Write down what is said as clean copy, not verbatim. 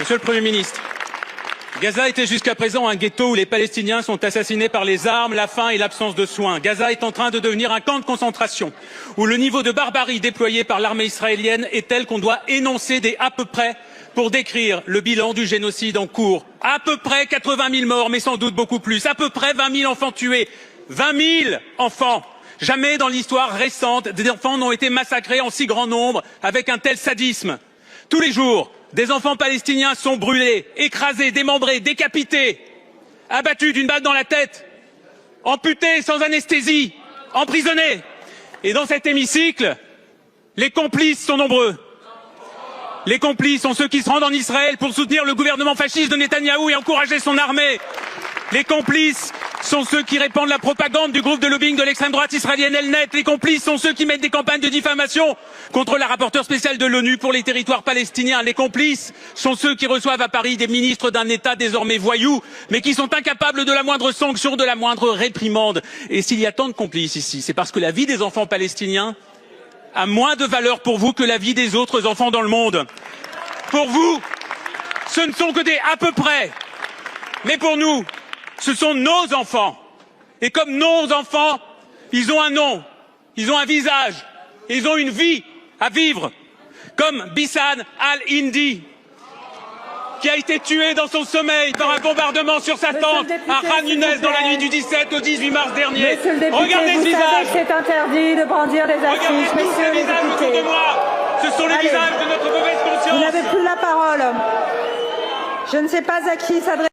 Monsieur le Premier ministre, Gaza était jusqu'à présent un ghetto où les Palestiniens sont assassinés par les armes, la faim et l'absence de soins. Gaza est en train de devenir un camp de concentration où le niveau de barbarie déployé par l'armée israélienne est tel qu'on doit énoncer des à peu près pour décrire le bilan du génocide en cours. À peu près 80 000 morts, mais sans doute beaucoup plus. À peu près 20 000 enfants tués. 20 000 enfants. Jamais dans l'histoire récente, des enfants n'ont été massacrés en si grand nombre avec un tel sadisme. Tous les jours, des enfants palestiniens sont brûlés, écrasés, démembrés, décapités, abattus d'une balle dans la tête, amputés sans anesthésie, emprisonnés. Et dans cet hémicycle, les complices sont nombreux. Les complices sont ceux qui se rendent en Israël pour soutenir le gouvernement fasciste de Netanyahou et encourager son armée. Les complices sont ceux qui répandent la propagande du groupe de lobbying de l'extrême droite israélienne Elnet. Les complices sont ceux qui mènent des campagnes de diffamation contre la rapporteure spéciale de l'ONU pour les territoires palestiniens. Les complices sont ceux qui reçoivent à Paris des ministres d'un État désormais voyou, mais qui sont incapables de la moindre sanction, de la moindre réprimande. Et s'il y a tant de complices ici, c'est parce que la vie des enfants palestiniens a moins de valeur pour vous que la vie des autres enfants dans le monde. Pour vous, ce ne sont que des à peu près. Mais pour nous, ce sont nos enfants. Et comme nos enfants, ils ont un nom, ils ont un visage, ils ont une vie à vivre. Comme Bissane Al-Hindi, qui a été tué dans son sommeil par un bombardement sur sa tente à Khan Younes dans la nuit du 17 au 18 mars dernier. Regardez ce visage. C'est interdit de brandir des affiches. Regardez tous ces visages autour de moi. Ce sont les visages de notre mauvaise conscience. Vous n'avez plus la parole. Je ne sais pas à qui s'adresser.